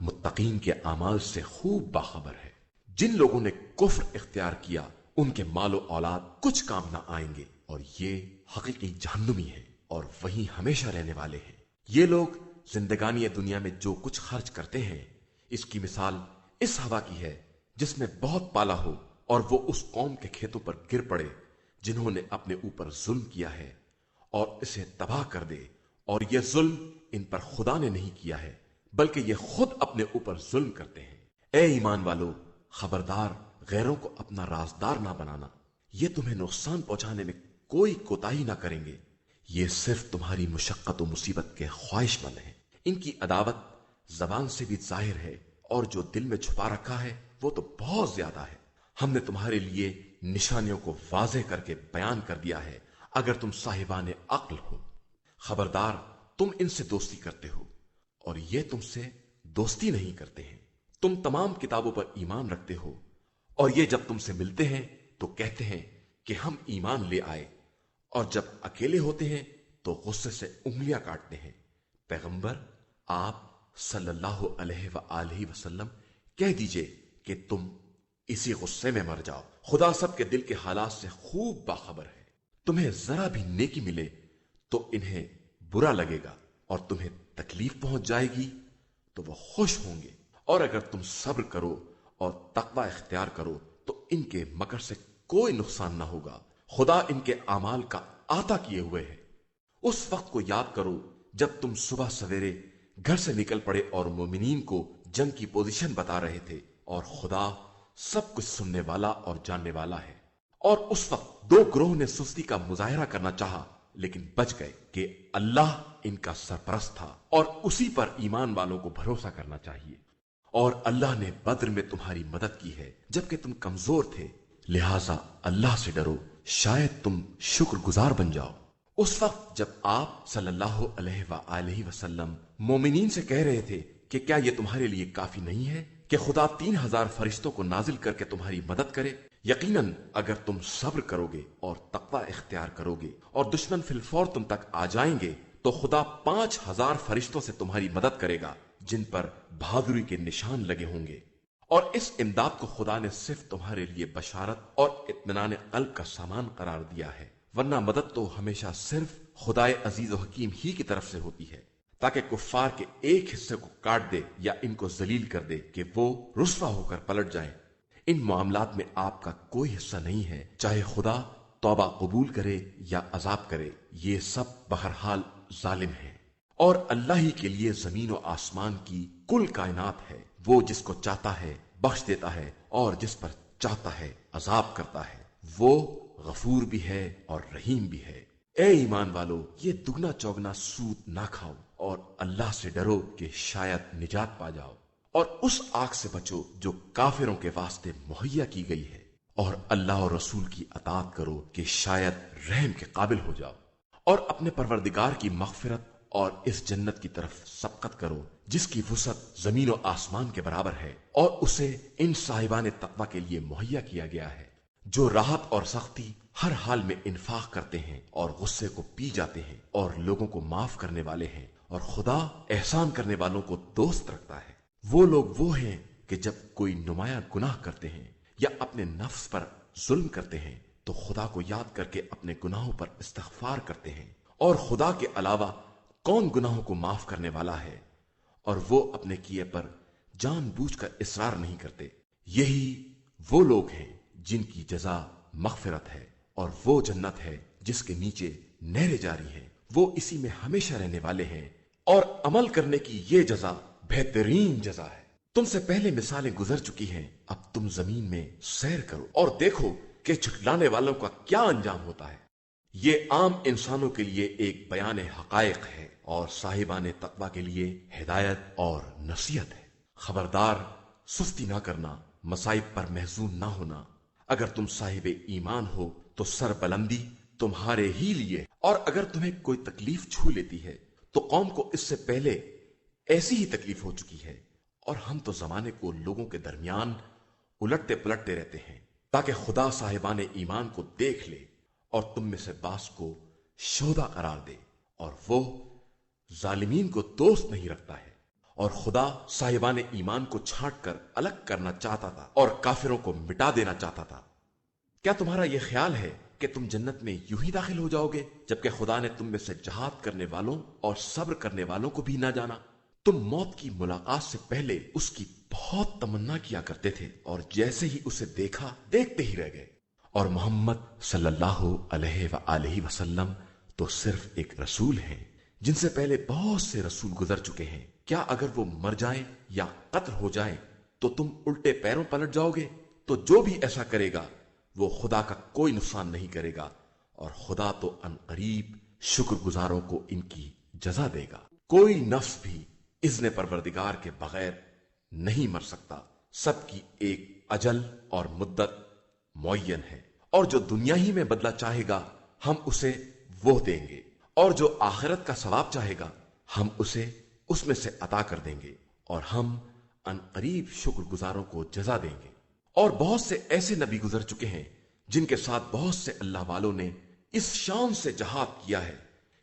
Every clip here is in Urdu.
متقین کے اعمال سے خوب باخبر ہے۔ جن لوگوں نے کفر اختیار کیا ان کے مال و اولاد کچھ کام نہ آئیں گے، اور یہ حقیقی جہنمی ہے اور وہیں ہمیشہ رہنے والے ہیں۔ یہ لوگ زندگانی دنیا میں جو کچھ خرچ کرتے ہیں، اس کی مثال اس ہوا کی ہے جس میں بہت پالا ہو اور وہ اس قوم کے کھیتوں پر گر پڑے جنہوں نے اپنے اوپر ظلم کیا ہے، اور اسے تباہ کر دے، اور یہ ظلم ان پر خدا نے نہیں کیا ہے بلکہ یہ خود اپنے اوپر ظلم کرتے ہیں۔ اے ایمان والو، خبردار غیروں کو اپنا رازدار نہ بنانا، یہ تمہیں نقصان پہنچانے میں کوئی کوتاہی نہ کریں گے، یہ صرف تمہاری مشقت و مصیبت کے خواہش مند ہیں۔ ان کی عداوت زبان سے بھی ظاہر ہے، اور جو دل میں چھپا رکھا ہے وہ تو بہت زیادہ ہے۔ ہم نے تمہارے لیے نشانیوں کو واضح کر کے بیان کر دیا ہے اگر تم صاحبان عقل ہو۔ خبردار تم ان سے دوستی کرتے ہو اور یہ تم سے دوستی نہیں کرتے ہیں۔ تم تمام کتابوں پر ایمان رکھتے ہو، اور یہ جب تم سے ملتے ہیں تو کہتے ہیں کہ ہم ایمان لے آئے، اور جب اکیلے ہوتے ہیں تو غصے سے انگلیاں کاٹتے ہیں۔ پیغمبر آپ صلی اللہ علیہ وآلہ وسلم کہہ دیجئے کہ تم اسی غصے میں مر جاؤ، خدا سب کے دل کے حالات سے خوب باخبر ہے۔ تمہیں ذرا بھی نیکی ملے تو انہیں برا لگے گا، اور تمہیں تکلیف پہنچ جائے گی تو وہ خوش ہوں گے، اور اگر تم صبر کرو اور تقوی اختیار کرو تو ان کے مکر سے کوئی نقصان نہ ہوگا، خدا ان کے اعمال کا احاطہ کیے ہوئے ہے۔ اس وقت کو یاد کرو جب تم صبح سویرے گھر سے نکل پڑے اور مومنین کو جنگ کی پوزیشن بتا رہے تھے، اور خدا سب کچھ سننے والا اور جاننے والا ہے۔ اور اس وقت دو گروہ نے سستی کا مظاہرہ کرنا چاہا لیکن بچ گئے کہ اللہ ان کا سرپرست تھا، اور اسی پر ایمان والوں کو بھروسہ کرنا چاہیے۔ اور اللہ نے بدر میں تمہاری مدد کی ہے جبکہ تم کمزور تھے، لہذا اللہ سے ڈرو، شاید تم شکر گزار بن جاؤ۔ اس وقت جب آپ صلی اللہ علیہ وآلہ وسلم مومنین سے کہہ رہے تھے کہ کیا یہ تمہارے لیے کافی نہیں ہے کہ خدا 3000 فرشتوں کو نازل کر کے تمہاری مدد کرے؟ یقیناً اگر تم صبر کرو گے اور تقوی اختیار کرو گے اور دشمن فی الفور تم تک آ جائیں گے تو خدا 5000 فرشتوں سے تمہاری مدد کرے گا جن پر بہادری کے نشان لگے ہوں گے۔ اور اس امداد کو خدا نے صرف تمہارے لیے بشارت اور اطمینان قلب کا سامان قرار دیا ہے، ورنہ مدد تو ہمیشہ صرف خدائے عزیز و حکیم ہی کی طرف سے ہوتی ہے، تاکہ کفار کے ایک حصے کو کاٹ دے یا ان کو ذلیل کر دے کہ وہ رسوا ہو کر پلٹ جائیں۔ ان معاملات میں آپ کا کوئی حصہ نہیں ہے، چاہے خدا توبہ قبول کرے یا عذاب کرے، یہ سب بہرحال ظالم ہیں۔ اور اللہ ہی کے لیے زمین و آسمان کی کل کائنات ہے، وہ جس کو چاہتا ہے بخش دیتا ہے اور جس پر چاہتا ہے عذاب کرتا ہے، وہ غفور بھی ہے اور رحیم بھی ہے۔ اے ایمان والو، یہ دگنا چوگنا سود نہ کھاؤ اور اللہ سے ڈرو کہ شاید نجات پا جاؤ، اور اس آگ سے بچو جو کافروں کے واسطے مہیا کی گئی ہے، اور اللہ اور رسول کی اطاعت کرو کہ شاید رحم کے قابل ہو جاؤ، اور اپنے پروردگار کی مغفرت اور اس جنت کی طرف سبقت کرو جس کی وسعت زمین و آسمان کے برابر ہے، اور اسے ان صاحبان تقوی کے لیے مہیا کیا گیا ہے جو راحت اور سختی ہر حال میں انفاق کرتے ہیں اور غصے کو پی جاتے ہیں اور لوگوں کو معاف کرنے والے ہیں، اور خدا احسان کرنے والوں کو دوست رکھتا ہے۔ وہ لوگ وہ ہیں کہ جب کوئی نمایاں گناہ کرتے ہیں یا اپنے نفس پر ظلم کرتے ہیں تو خدا کو یاد کر کے اپنے گناہوں پر استغفار کرتے ہیں، اور خدا کے علاوہ کون گناہوں کو معاف کرنے والا ہے، اور وہ اپنے کیے پر جان بوجھ کر اصرار نہیں کرتے۔ یہی وہ لوگ ہیں جن کی جزا مغفرت ہے، اور وہ جنت ہے جس کے نیچے نہریں جاری ہیں، وہ اسی میں ہمیشہ رہنے والے ہیں، اور عمل کرنے کی یہ جزا بہترین جزا ہے۔ تم سے پہلے مثالیں گزر چکی ہیں، اب تم زمین میں سیر کرو اور دیکھو کہ جھٹلانے والوں کا کیا انجام ہوتا ہے۔ یہ عام انسانوں کے لیے ایک بیان حقائق ہے اور صاحبان تقوی کے لیے ہدایت اور نصیحت ہے۔ خبردار، سستی نہ کرنا، مصائب پر محزون نہ ہونا۔ اگر تم صاحب ایمان ہو تو سر بلندی تمہارے ہی لیے، اور اگر تمہیں کوئی تکلیف چھو لیتی ہے تو قوم کو اس سے پہلے ایسی ہی تکلیف ہو چکی ہے، اور ہم تو زمانے کو لوگوں کے درمیان الٹتے پلٹتے رہتے ہیں تاکہ خدا صاحبان ایمان کو دیکھ لے اور تم میں سے بعض کو شہدا قرار دے، اور وہ ظالمین کو دوست نہیں رکھتا ہے۔ اور خدا صاحبان ایمان کو چھانٹ کر الگ کرنا چاہتا تھا اور کافروں کو مٹا دینا چاہتا تھا۔ کیا تمہارا یہ خیال ہے کہ تم جنت میں یوں ہی داخل ہو جاؤ گے جبکہ خدا نے تم میں سے جہاد کرنے والوں اور صبر کرنے والوں کو بھی نہ جانا؟ تم موت کی ملاقات سے پہلے اس کی بہت تمنا کیا کرتے تھے اور جیسے ہی اسے دیکھا دیکھتے ہی رہ گئے۔ اور محمد صلی اللہ علیہ وآلہ وسلم تو صرف ایک رسول ہیں جن سے پہلے بہت سے رسول گزر چکے ہیں۔ کیا اگر وہ مر جائیں یا قتل ہو جائیں تو تم الٹے پیروں پلٹ جاؤ گے؟ تو جو بھی ایسا کرے گا وہ خدا کا کوئی نقصان نہیں کرے گا، اور خدا تو عنقریب شکر گزاروں کو ان کی جزا دے گا۔ کوئی نفس بھی اذن پروردگار کے بغیر نہیں مر سکتا، سب کی ایک اجل اور مدت معین ہے، اور جو دنیا ہی میں بدلہ چاہے گا ہم اسے وہ دیں گے، اور جو آخرت کا ثواب چاہے گا ہم اسے اس میں سے عطا کر دیں گے، اور ہم عنقریب شکر گزاروں کو جزا دیں گے۔ اور بہت سے ایسے نبی گزر چکے ہیں جن کے ساتھ بہت سے اللہ والوں نے اس شان سے جہاد کیا ہے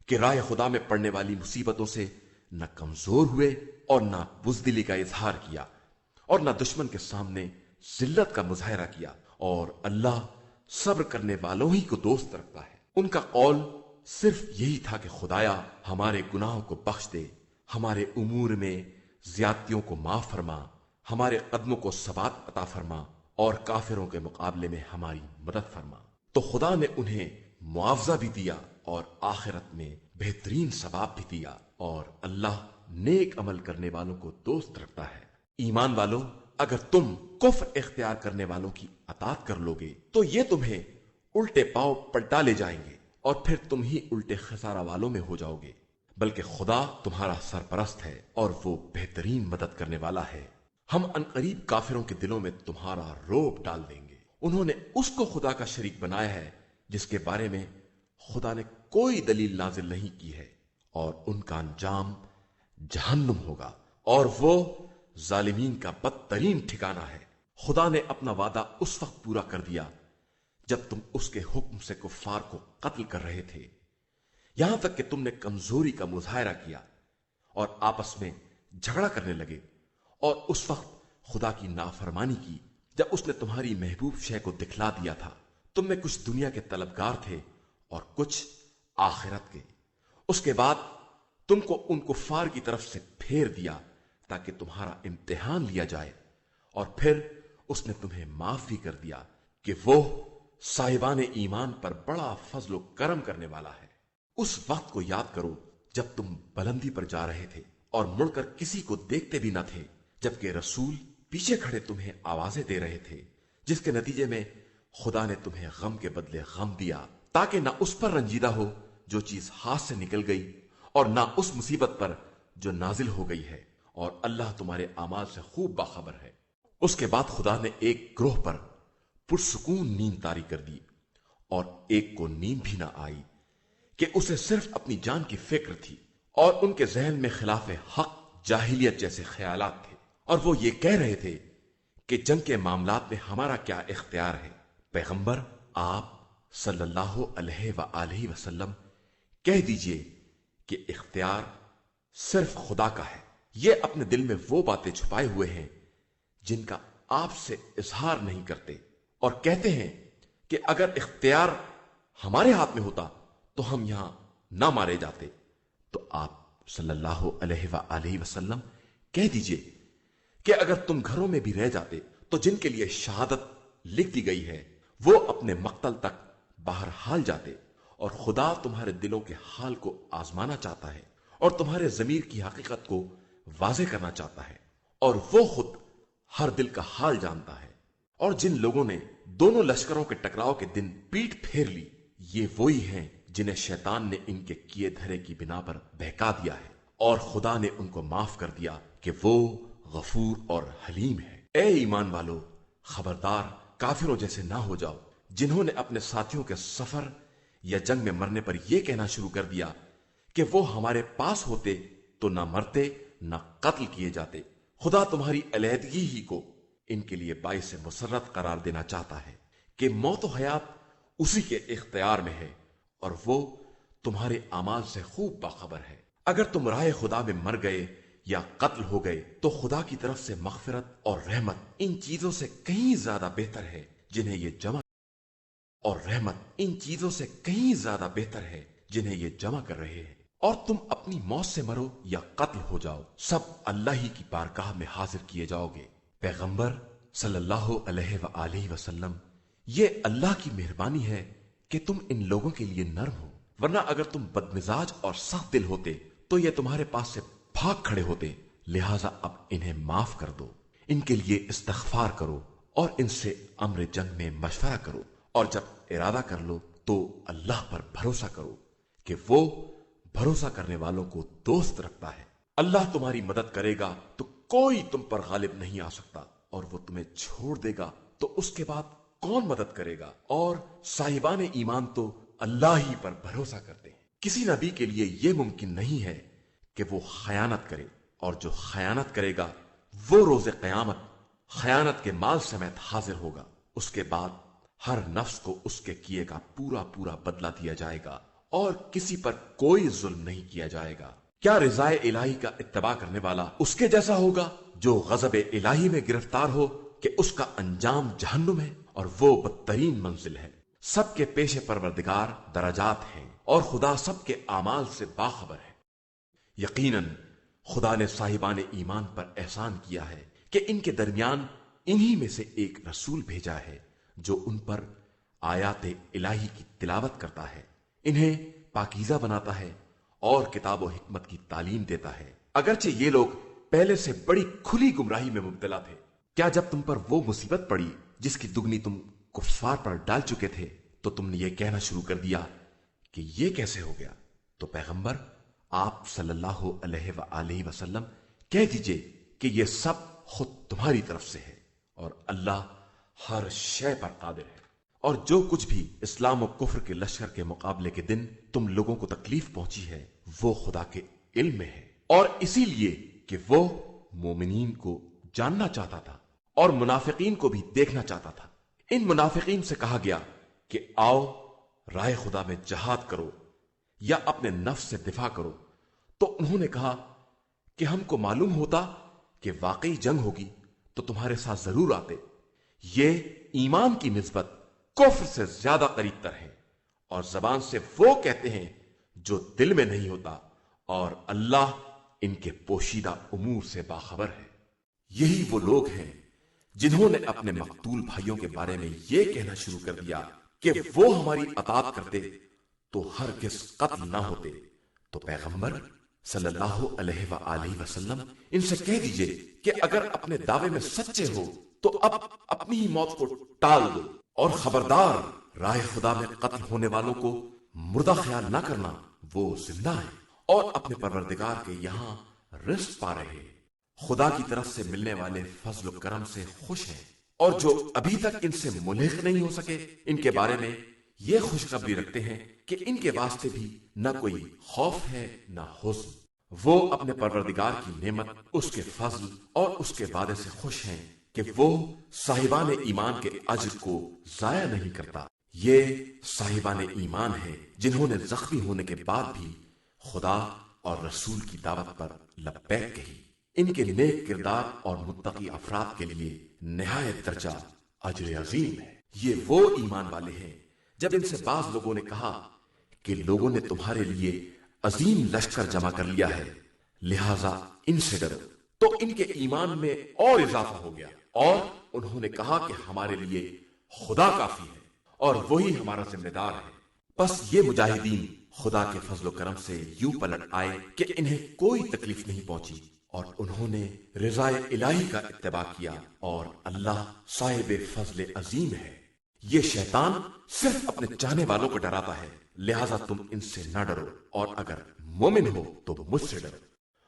کہ راہ خدا میں پڑنے والی مصیبتوں سے نہ کمزور ہوئے اور نہ بزدلی کا اظہار کیا، اور نہ دشمن کے سامنے ذلت کا مظاہرہ کیا، اور اللہ صبر کرنے والوں ہی کو دوست رکھتا ہے۔ ان کا قول صرف یہی تھا کہ خدایا ہمارے گناہوں کو بخش دے، ہمارے امور میں زیادتیوں کو معاف فرما، ہمارے قدموں کو ثبات عطا فرما، اور کافروں کے مقابلے میں ہماری مدد فرما۔ تو خدا نے انہیں معاوضہ بھی دیا اور آخرت میں بہترین ثواب بھی دیا، اور اللہ نیک عمل کرنے والوں کو دوست رکھتا ہے۔ ایمان والو، اگر تم کفر اختیار کرنے والوں کی اطاعت کر لو گے تو یہ تمہیں الٹے پاؤں پلٹا لے جائیں گے، اور پھر تم ہی الٹے خسارہ والوں میں ہو جاؤ گے، بلکہ خدا تمہارا سرپرست ہے اور وہ بہترین مدد کرنے والا ہے۔ ہم عنقریب کافروں کے دلوں میں تمہارا روب ڈال دیں گے۔ انہوں نے اس کو خدا کا شریک بنایا ہے جس کے بارے میں خدا نے کوئی دلیل نازل نہیں کی ہے، اور ان کا انجام جہنم ہوگا، اور وہ ظالمین کا بدترین ٹھکانہ ہے۔ خدا نے اپنا وعدہ اس وقت پورا کر دیا جب تم اس کے حکم سے کفار کو قتل کر رہے تھے، یہاں تک کہ تم نے کمزوری کا مظاہرہ کیا اور آپس میں جھگڑا کرنے لگے، اور اس وقت خدا کی نافرمانی کی جب اس نے تمہاری محبوب شے کو دکھلا دیا تھا۔ تم میں کچھ دنیا کے طلبگار تھے اور کچھ آخرت کے۔ اس کے بعد تم کو ان کفار کی طرف سے پھیر دیا تاکہ تمہارا امتحان لیا جائے، اور پھر اس نے تمہیں معاف بھی کر دیا کہ وہ صاحبان ایمان پر بڑا فضل و کرم کرنے والا ہے۔ اس وقت کو یاد کرو جب تم بلندی پر جا رہے تھے اور مڑ کر کسی کو دیکھتے بھی نہ تھے، جبکہ رسول پیچھے کھڑے تمہیں آوازیں دے رہے تھے، جس کے نتیجے میں خدا نے تمہیں غم کے بدلے غم دیا، تاکہ نہ اس پر رنجیدہ ہو جو چیز ہاتھ سے نکل گئی، اور نہ اس مصیبت پر جو نازل ہو گئی ہے، اور اللہ تمہارے اعمال سے خوب باخبر ہے۔ اس کے بعد خدا نے ایک گروہ پر پرسکون نیند طاری کر دی، اور ایک کو نیند بھی نہ آئی کہ اسے صرف اپنی جان کی فکر تھی، اور ان کے ذہن میں خلاف حق جاہلیت جیسے خیالات تھے، اور وہ یہ کہہ رہے تھے کہ جنگ کے معاملات میں ہمارا کیا اختیار ہے۔ پیغمبر آپ صلی اللہ علیہ وآلہ وسلم کہہ دیجئے کہ اختیار صرف خدا کا ہے۔ یہ اپنے دل میں وہ باتیں چھپائے ہوئے ہیں جن کا آپ سے اظہار نہیں کرتے، اور کہتے ہیں کہ اگر اختیار ہمارے ہاتھ میں ہوتا تو ہم یہاں نہ مارے جاتے۔ تو آپ صلی اللہ علیہ وآلہ وسلم کہہ دیجئے کہ اگر تم گھروں میں بھی رہ جاتے تو جن کے لیے شہادت لکھ دی گئی ہے وہ اپنے مقتل تک باہر حال جاتے، اور خدا تمہارے دلوں کے حال کو آزمانا چاہتا ہے اور تمہارے ضمیر کی حقیقت کو واضح کرنا چاہتا ہے، اور وہ خود ہر دل کا حال جانتا ہے۔ اور جن لوگوں نے دونوں لشکروں کے ٹکراؤ کے دن پیٹ پھیر لی، یہ وہی ہیں جنہیں شیطان نے ان کے کیے دھرے کی بنا پر بہکا دیا ہے، اور خدا نے ان کو معاف کر دیا کہ وہ غفور اور حلیم ہے۔ اے ایمان والو، خبردار کافروں جیسے نہ ہو جاؤ جنہوں نے اپنے ساتھیوں کے سفر یا جنگ میں مرنے پر یہ کہنا شروع کر دیا کہ وہ ہمارے پاس ہوتے تو نہ مرتے نہ قتل کیے جاتے۔ خدا تمہاری علیحدگی ہی کو ان کے لیے باعث مسرت قرار دینا چاہتا ہے کہ موت و حیات اسی کے اختیار میں ہے، اور وہ تمہارے اعمال سے خوب باخبر ہے۔ اگر تم راہ خدا میں مر گئے یا قتل ہو گئے تو خدا کی طرف سے مغفرت اور رحمت ان چیزوں سے کہیں زیادہ بہتر ہے جنہیں یہ جمع کر رہے ہیں، اور تم اپنی موت سے مرو یا قتل ہو جاؤ، سب اللہ ہی کی بارگاہ میں حاضر کیے جاؤ گے۔ پیغمبر صلی اللہ علیہ وآلہ وسلم، یہ اللہ کی مہربانی ہے کہ تم ان لوگوں کے لیے نرم ہو، ورنہ اگر تم بدمزاج اور سخت دل ہوتے تو یہ تمہارے پاس سے بھاگ کھڑے ہوتے، لہٰذا اب انہیں معاف کر دو، ان کے لیے استغفار کرو اور ان سے امر جنگ میں مشورہ کرو، اور جب ارادہ کر لو تو اللہ پر بھروسہ کرو کہ وہ بھروسہ کرنے والوں کو دوست رکھتا ہے۔ اللہ تمہاری مدد کرے گا تو کوئی تم پر غالب نہیں آ سکتا، اور وہ تمہیں چھوڑ دے گا تو اس کے بعد کون مدد کرے گا؟ اور صاحبان ایمان تو اللہ ہی پر بھروسہ کرتے ہیں۔ کسی نبی کے لیے یہ ممکن نہیں ہے کہ وہ خیانت کرے، اور جو خیانت کرے گا وہ روز قیامت خیانت کے مال سمیت حاضر ہوگا۔ اس کے بعد ہر نفس کو اس کے کیے کا پورا پورا بدلہ دیا جائے گا، اور کسی پر کوئی ظلم نہیں کیا جائے گا۔ کیا رضائے الہی کا اتباع کرنے والا اس کے جیسا ہوگا جو غضب الہی میں گرفتار ہو کہ اس کا انجام جہنم ہے اور وہ بدترین منزل ہے؟ سب کے پیش پروردگار درجات ہیں، اور خدا سب کے اعمال سے باخبر ہے۔ یقیناً خدا نے صاحبان ایمان پر احسان کیا ہے کہ ان کے درمیان انہی میں سے ایک رسول بھیجا ہے جو ان پر آیات الہی کی تلاوت کرتا ہے، انہیں پاکیزہ بناتا ہے اور کتاب و حکمت کی تعلیم دیتا ہے۔ اگرچہ یہ لوگ پہلے سے بڑی کھلی گمراہی میں مبتلا تھے، کیا جب تم پر وہ مصیبت پڑی جس کی دگنی تم کفار پر ڈال چکے تھے تو تم نے یہ کہنا شروع کر دیا کہ یہ کیسے ہو گیا؟ تو پیغمبر آپ صلی اللہ علیہ وآلہ وسلم کہہ دیجئے کہ یہ سب خود تمہاری طرف سے ہے، اور اللہ ہر شے پر قادر ہے، اور جو کچھ بھی اسلام و کفر کے لشکر کے مقابلے کے دن تم لوگوں کو تکلیف پہنچی ہے وہ خدا کے علم میں ہے، اور اسی لیے کہ وہ مومنین کو جاننا چاہتا تھا اور منافقین کو بھی دیکھنا چاہتا تھا۔ ان منافقین سے کہا گیا کہ آؤ راہ خدا میں جہاد کرو یا اپنے نفس سے دفاع کرو، تو انہوں نے کہا کہ ہم کو معلوم ہوتا کہ واقعی جنگ ہوگی تو تمہارے ساتھ ضرور آتے۔ یہ ایمان کی نسبت کفر سے زیادہ قریب تر ہے، اور زبان سے وہ کہتے ہیں جو دل میں نہیں ہوتا، اور اللہ ان کے پوشیدہ امور سے باخبر ہے۔ یہی وہ لوگ ہیں جنہوں نے اپنے مقتول بھائیوں کے بارے میں یہ کہنا شروع کر دیا کہ وہ ہماری اطاعت کرتے تو ہرگز قتل نہ ہوتے۔ تو پیغمبر صلی اللہ علیہ وآلہ وسلم ان سے کہہ دیجئے کہ اگر اپنے دعوے میں سچے ہو تو اب اپنی ہی موت کو ٹال دو، اور خبردار راہ خدا میں قتل ہونے والوں کو مردہ خیال نہ کرنا، وہ زندہ ہیں اور اپنے پروردگار کے یہاں رزق پا رہے ہیں، خدا کی طرف سے ملنے والے فضل و کرم سے خوش ہیں، اور جو ابھی تک ان سے ملحق نہیں ہو سکے ان کے بارے میں یہ خوشخبری رکھتے ہیں کہ ان کے واسطے بھی نہ کوئی خوف ہے نہ حزن۔ وہ اپنے پروردگار کی نعمت، اس کے فضل اور اس کے وعدے سے خوش ہیں کہ وہ صاحبان ایمان کے اجر کو ضائع نہیں کرتا۔ یہ صاحبان ایمان ہیں جنہوں نے زخمی ہونے کے بعد بھی خدا اور رسول کی دعوت پر لبیک کہی۔ ان کے نیک کردار اور متقی افراد کے لیے نہایت درجہ اجر عظیم ہے۔ یہ وہ ایمان والے ہیں جب ان سے بعض لوگوں نے کہا کہ لوگوں نے تمہارے لیے عظیم لشکر جمع کر لیا ہے، لہذا ان سے ڈرو، تو ان کے ایمان میں اور اضافہ ہو گیا، اور انہوں نے کہا کہ ہمارے لیے خدا کافی ہے اور وہی ہمارا ذمہ دار ہے۔ بس یہ مجاہدین خدا کے فضل و کرم سے یوں پلٹ آئے کہ انہیں کوئی تکلیف نہیں پہنچی، اور انہوں نے رضائے الہی کا اتباع کیا، اور اللہ صاحب فضل عظیم ہے۔ یہ شیطان صرف اپنے چاہنے والوں کو ڈراتا ہے، لہذا تم ان سے نہ ڈرو، اور اگر مومن ہو تو مجھ سے ڈرو۔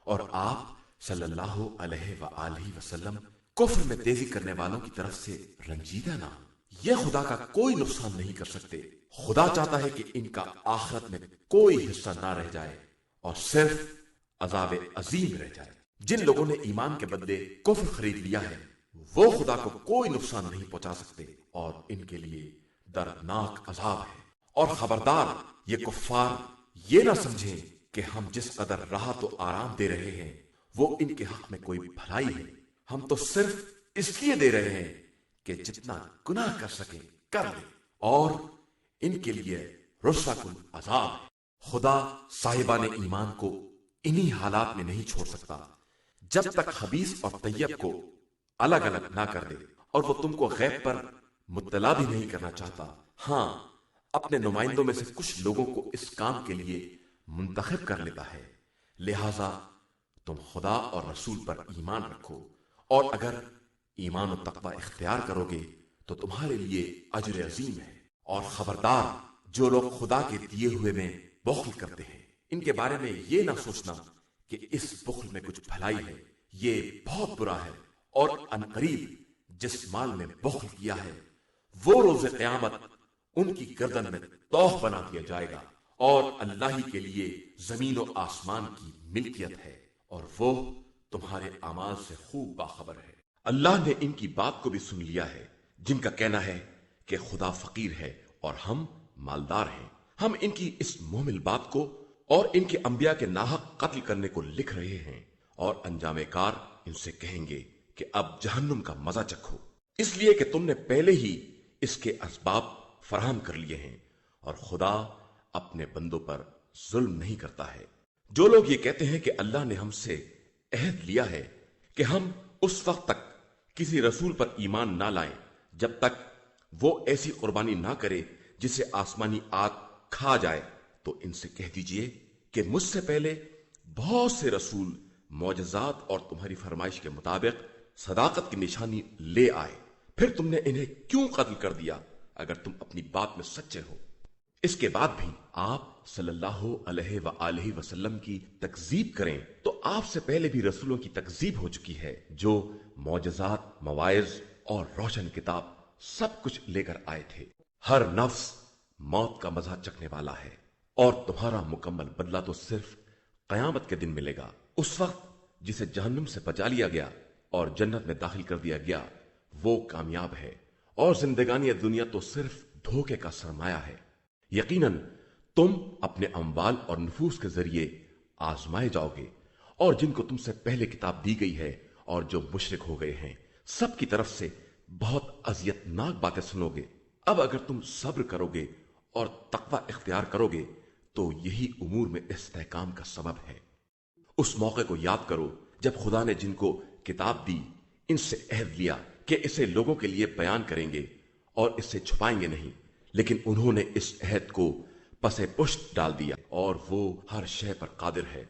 اور آپ صلی اللہ علیہ وآلہ وسلم کفر میں تیزی کرنے والوں کی طرف سے رنجیدہ نہ ہو، یہ خدا کا کوئی نقصان نہیں کر سکتے۔ خدا چاہتا ہے کہ ان کا آخرت میں کوئی حصہ نہ رہ جائے اور صرف عذاب عظیم رہ جائے۔ جن لوگوں نے ایمان کے بدلے کفر خرید لیا ہے وہ خدا کو کوئی نقصان نہیں پہنچا سکتے، اور ان کے لیے دردناک عذاب ہے۔ اور خبردار یہ کفار یہ نہ سمجھیں کہ ہم جس قدر راحت و آرام دے رہے ہیں وہ ان کے حق میں کوئی بھلائی ہے، ہم تو صرف اس لیے دے رہے ہیں کہ جتنا گناہ کر سکیں کر لیں، اور ان کے لیے رسوا کن عذاب ہے۔ خدا صاحبان ایمان کو انہی حالات میں نہیں چھوڑ سکتا جب تک خبیث اور طیب کو الگ الگ نہ کر دے، اور وہ تم کو غیب پر مطلع بھی نہیں کرنا چاہتا۔ ہاں، اپنے نمائندوں میں سے کچھ لوگوں کو اس کام کے لیے منتخب کر لیتا ہے، لہذا تم خدا اور رسول پر ایمان رکھو، اور اگر ایمان و تقوی اختیار کرو گے تو تمہارے لیے اجر عظیم ہے۔ اور خبردار، جو لوگ خدا کے دیے ہوئے میں بخل کرتے ہیں، ان کے بارے میں یہ نہ سوچنا کہ اس بخل میں کچھ بھلائی ہے، یہ بہت برا ہے۔ اور عنقریب جس مال میں بخل کیا ہے وہ روز قیامت ان کی گردن میں طوق بنا دیا جائے گا، اور اللہ ہی کے لیے زمین و آسمان کی ملکیت ہے، اور وہ تمہارے اعمال سے خوب باخبر ہے۔ اللہ نے ان کی بات کو بھی سن لیا ہے جن کا کہنا ہے کہ خدا فقیر ہے اور ہم مالدار ہیں۔ ہم ان کی اس محمل بات کو اور ان کے انبیاء کے ناحق قتل کرنے کو لکھ رہے ہیں، اور انجام کار ان سے کہیں گے کہ اب جہنم کا مزہ چکھو، اس لیے کہ تم نے پہلے ہی اس کے اسباب فراہم کر لیے ہیں، اور خدا اپنے بندوں پر ظلم نہیں کرتا ہے۔ جو لوگ یہ کہتے ہیں کہ اللہ نے ہم سے عہد لیا ہے کہ ہم اس وقت تک کسی رسول پر ایمان نہ لائیں جب تک وہ ایسی قربانی نہ کرے جسے آسمانی آگ کھا جائے، تو ان سے کہہ دیجئے کہ مجھ سے پہلے بہت سے رسول معجزات اور تمہاری فرمائش کے مطابق صداقت کی نشانی لے آئے، پھر تم نے انہیں کیوں قتل کر دیا اگر تم اپنی بات میں سچے ہو؟ اس کے بعد بھی آپ صلی اللہ علیہ وآلہ وسلم کی تکذیب کریں تو آپ سے پہلے بھی رسولوں کی تکذیب ہو چکی ہے جو معجزات، مواعظ اور روشن کتاب سب کچھ لے کر آئے تھے۔ ہر نفس موت کا مزہ چکھنے والا ہے، اور تمہارا مکمل بدلہ تو صرف قیامت کے دن ملے گا۔ اس وقت جسے جہنم سے بچا لیا گیا اور جنت میں داخل کر دیا گیا وہ کامیاب ہے، اور زندگانی دنیا تو صرف دھوکے کا سرمایہ ہے۔ یقیناً تم اپنے اموال اور نفوس کے ذریعے آزمائے جاؤ گے، اور جن کو تم سے پہلے کتاب دی گئی ہے اور جو مشرک ہو گئے ہیں سب کی طرف سے بہت اذیت ناک باتیں سنو گے۔ اب اگر تم صبر کرو گے اور تقوی اختیار کرو گے تو یہی امور میں استحکام کا سبب ہے۔ اس موقع کو یاد کرو جب خدا نے جن کو کتاب دی ان سے عہد لیا کہ اسے لوگوں کے لیے بیان کریں گے اور اس سے چھپائیں گے نہیں، لیکن انہوں نے اس عہد کو پس پشت ڈال دیا، اور وہ ہر شے پر قادر ہے۔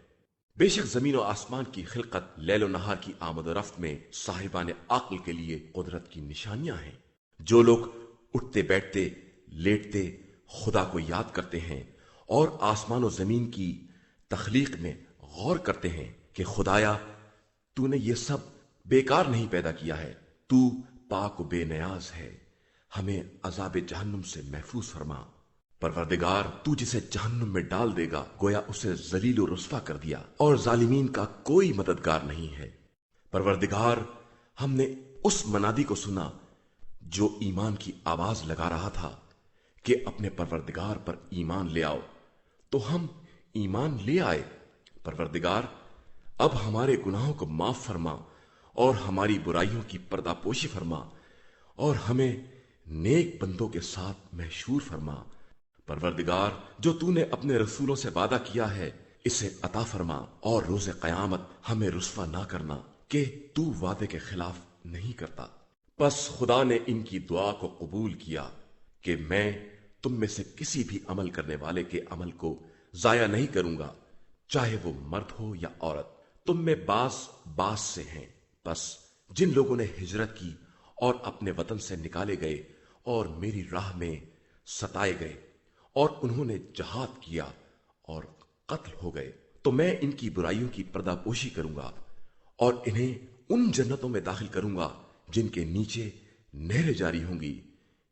بے شک زمین و آسمان کی خلقت، لیل و نہار کی آمد و رفت میں صاحبان عقل کے لیے قدرت کی نشانیاں ہیں۔ جو لوگ اٹھتے بیٹھتے لیٹتے خدا کو یاد کرتے ہیں اور آسمان و زمین کی تخلیق میں غور کرتے ہیں کہ خدایا تو نے یہ سب بیکار نہیں پیدا کیا ہے، تو پاک و بے نیاز ہے، ہمیں عذاب جہنم سے محفوظ فرما۔ پروردگار تو جسے جہنم میں ڈال دے گا گویا اسے ذلیل و رسوا کر دیا، اور ظالمین کا کوئی مددگار نہیں ہے۔ پروردگار ہم نے اس منادی کو سنا جو ایمان کی آواز لگا رہا تھا کہ اپنے پروردگار پر ایمان لے آؤ، تو ہم ایمان لے آئے۔ پروردگار اب ہمارے گناہوں کو معاف فرما اور ہماری برائیوں کی پردہ پوشی فرما، اور ہمیں نیک بندوں کے ساتھ محشور فرما۔ پروردگار جو تو نے اپنے رسولوں سے وعدہ کیا ہے اسے عطا فرما، اور روز قیامت ہمیں رسوا نہ کرنا کہ تو وعدے کے خلاف نہیں کرتا۔ پس خدا نے ان کی دعا کو قبول کیا کہ میں تم میں سے کسی بھی عمل کرنے والے کے عمل کو ضائع نہیں کروں گا، چاہے وہ مرد ہو یا عورت، تم میں باز سے ہیں۔ بس جن لوگوں نے ہجرت کی اور اپنے وطن سے نکالے گئے اور میری راہ میں ستائے گئے اور انہوں نے جہاد کیا اور قتل ہو گئے، تو میں ان کی برائیوں کی پردہ پوشی کروں گا اور انہیں ان جنتوں میں داخل کروں گا جن کے نیچے نہریں جاری ہوں گی۔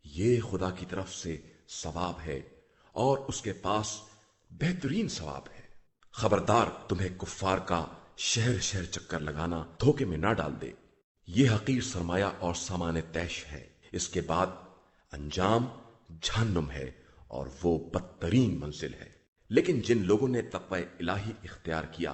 یہ خدا کی طرف سے ثواب ہے اور اس کے پاس بہترین ثواب ہے۔ خبردار تمہیں کفار کا شہر شہر چکر لگانا دھوکے میں نہ ڈال دے، یہ حقیر سرمایہ اور سامان طیش ہے، اس کے بعد انجام جہنم ہے اور وہ بدترین منزل ہے۔ لیکن جن لوگوں نے تقوی الہی اختیار کیا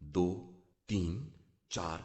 2, 3, 4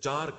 4